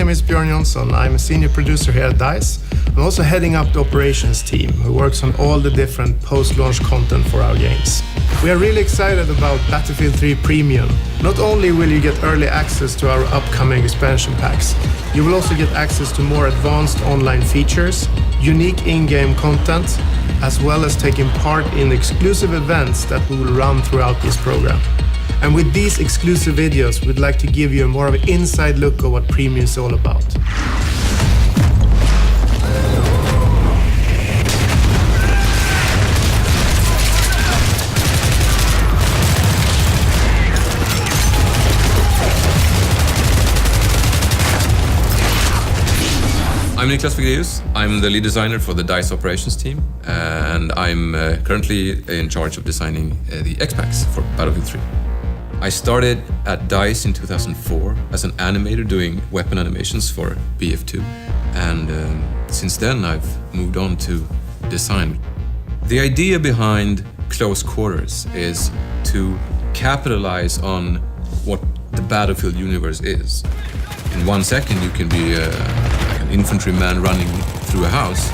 name is Björn Jonsson. I'm a senior producer here at DICE. I'm also heading up the operations team who works on all the different post-launch content for our games. We are really excited about Battlefield 3 Premium. Not only will you get early access to our upcoming expansion packs, you will also get access to more advanced online features, unique in-game content, as well as taking part in exclusive events that we will run throughout this program. And with these exclusive videos, we'd like to give you a more of an inside look at what Premium is all about. I'm Clsoe. I'm the lead designer for the DICE operations team, and I'm currently in charge of designing the X-Packs for Battlefield 3. I started at DICE in 2004 as an animator doing weapon animations for BF3, and since then I've moved on to design. The idea behind Close Quarters is to capitalize on what the Battlefield universe is. In 1 second you can be like an infantryman running through a house,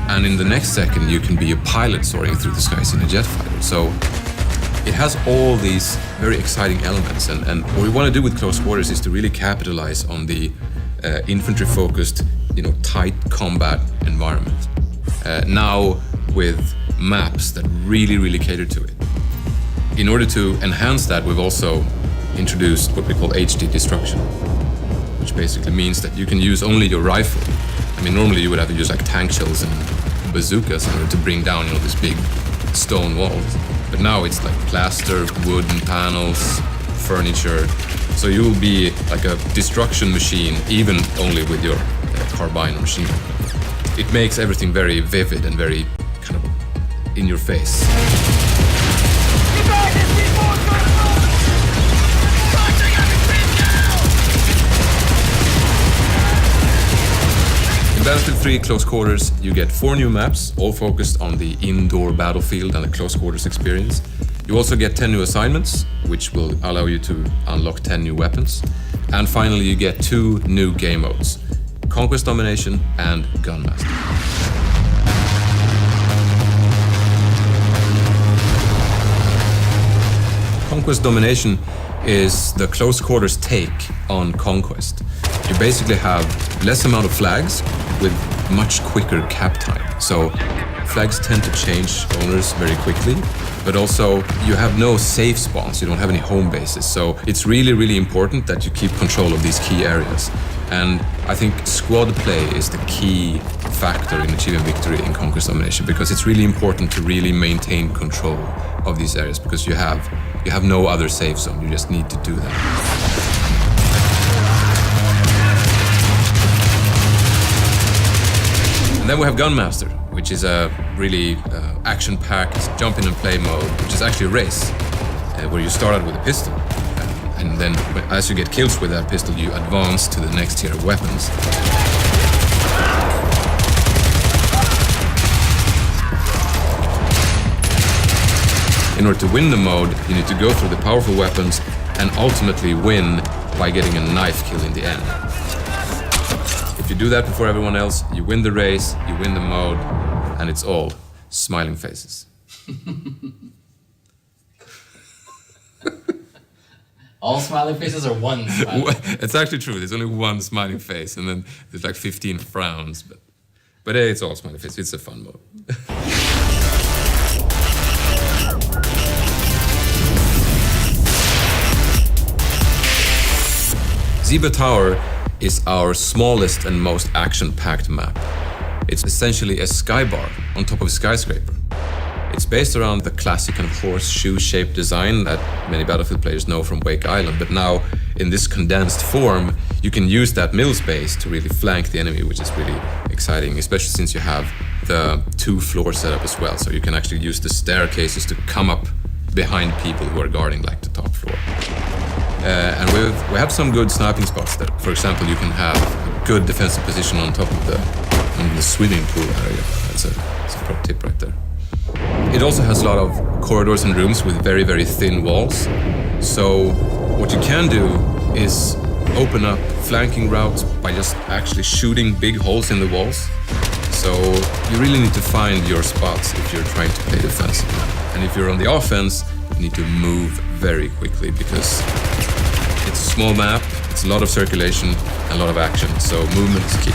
and in the next second you can be a pilot soaring through the skies in a jet fighter. So it has all these very exciting elements, and what we want to do with Close Quarters is to really capitalize on the infantry-focused, tight combat environment. Now with maps that really cater to it. In order to enhance that, we've also introduced what we call HD destruction, which basically means that you can use only your rifle. I mean, normally you would have to use like tank shells and bazookas in order to bring down, these big stone walls. But now it's like plaster, wooden panels, furniture. So you will be like a destruction machine, even only with your carbine machine. It makes everything very vivid and very kind of in your face. In Battlefield 3 Close Quarters, you get 4 new maps, all focused on the indoor battlefield and the Close Quarters experience. You also get 10 new assignments, which will allow you to unlock 10 new weapons. And finally, you get 2 new game modes, Conquest Domination and Gunmaster. Conquest Domination is the Close Quarters take on Conquest. You basically have less amount of flags with much quicker cap time. So flags tend to change owners very quickly, but also you have no safe spawns, you don't have any home bases. So it's really important that you keep control of these key areas. And I think squad play is the key factor in achieving victory in Conquest Domination, because it's really important to really maintain control of these areas, because you have no other safe zone, you just need to do that. And then we have Gunmaster, which is a really action-packed jump in and play mode, which is actually a race, where you start out with a pistol. And then as you get kills with that pistol, you advance to the next tier of weapons. In order to win the mode, you need to go through the powerful weapons and ultimately win by getting a knife kill in the end. If you do that before everyone else, you win the race, you win the mode, and it's all smiling faces. All smiling faces or one smiling face? It's actually true, there's only one smiling face, and then there's like 15 frowns, but hey, it's all smiling faces, it's a fun mode. Zebra Tower is our smallest and most action-packed map. It's essentially a skybar on top of a skyscraper. It's based around the classic kind of horseshoe-shaped design that many Battlefield players know from Wake Island, but now in this condensed form, you can use that middle space to really flank the enemy, which is really exciting, especially since you have the 2-floor setup as well, so you can actually use the staircases to come up behind people who are guarding like the top floor. And we have some good sniping spots there. For example, you can have a good defensive position on top of the swimming pool area. That's a pro tip right there. It also has a lot of corridors and rooms with very thin walls. So what you can do is open up flanking routes by just actually shooting big holes in the walls. So you really need to find your spots if you're trying to play defensively. And if you're on the offense, you need to move very quickly because it's a small map, it's a lot of circulation, and a lot of action, so movement is key.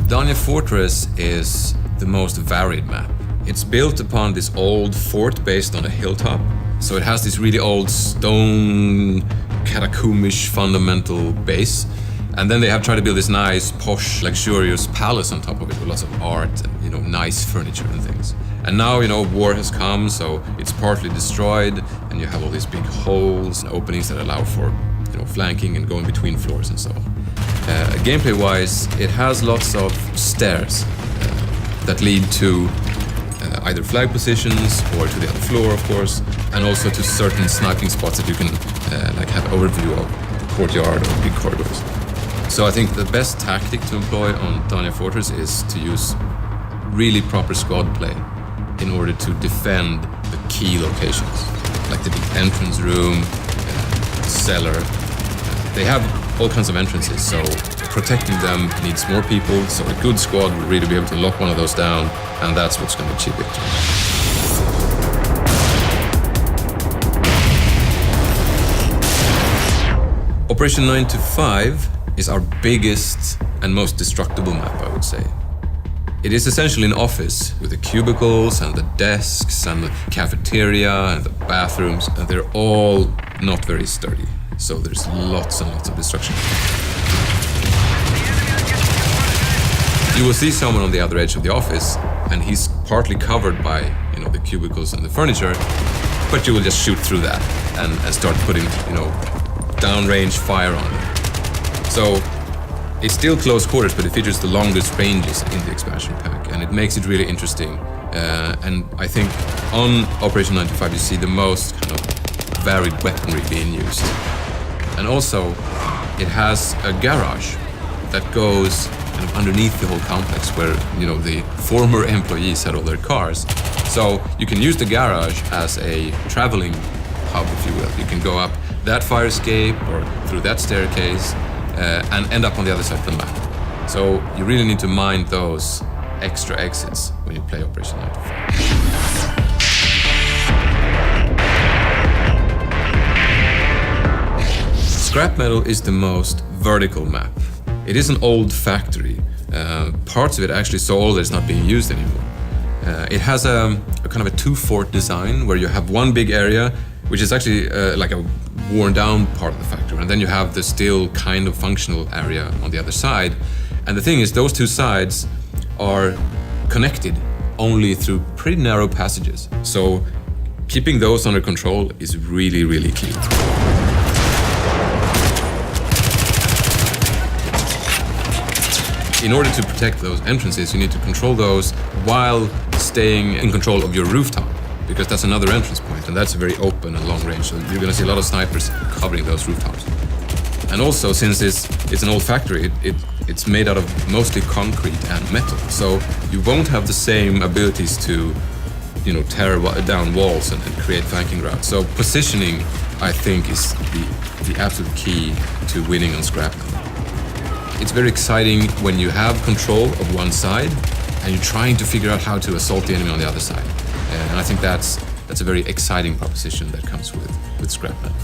Dania Fortress is the most varied map. It's built upon this old fort based on a hilltop. So it has this really old stone, catacombish fundamental base. And then they have tried to build this nice, posh, luxurious palace on top of it with lots of art and, nice furniture and things. And now, war has come, so it's partly destroyed, and you have all these big holes and openings that allow for, flanking and going between floors and so on. Gameplay-wise, it has lots of stairs that lead to either flag positions or to the other floor, of course, and also to certain sniping spots that you can have overview of the courtyard or big corridors. So I think the best tactic to employ on Dania Fortress is to use really proper squad play in order to defend the key locations, like the big entrance room, cellar. They have all kinds of entrances, so protecting them needs more people, so a good squad will really be able to lock one of those down, and that's what's going to achieve victory. Operation 9 to 5 is our biggest and most destructible map, I would say. It is essentially an office with the cubicles and the desks and the cafeteria and the bathrooms, and they're all not very sturdy. So there's lots and lots of destruction. You will see someone on the other edge of the office, and he's partly covered by, the cubicles and the furniture, but you will just shoot through that and start putting, downrange fire on them. So it's still close quarters, but it features the longest ranges in the expansion pack, and it makes it really interesting. And I think on Operation 9 to 5 you see the most kind of varied weaponry being used. And also, it has a garage that goes kind of underneath the whole complex where, the former employees had all their cars. So you can use the garage as a traveling hub, if you will. You can go up that fire escape or through that staircase and end up on the other side of the map. So you really need to mind those extra exits when you play Operation 9 to 5. Scrap metal is the most vertical map. It is an old factory. Parts of it actually so old that it's not being used anymore. It has a kind of a two-fort design where you have one big area, which is actually like a worn-down part of the factory, and then you have the still kind of functional area on the other side. And the thing is, those two sides are connected only through pretty narrow passages. So keeping those under control is really, really key. In order to protect those entrances, you need to control those while staying in control of your rooftop, because that's another entrance point, and that's very open and long range, so you're going to see a lot of snipers covering those rooftops. And also, since it's an old factory, it's made out of mostly concrete and metal, so you won't have the same abilities to, tear down walls and create flanking routes. So positioning, I think, is the absolute key to winning on scrap metal. It's very exciting when you have control of one side and you're trying to figure out how to assault the enemy on the other side. And I think that's a very exciting proposition that comes with scrap metal.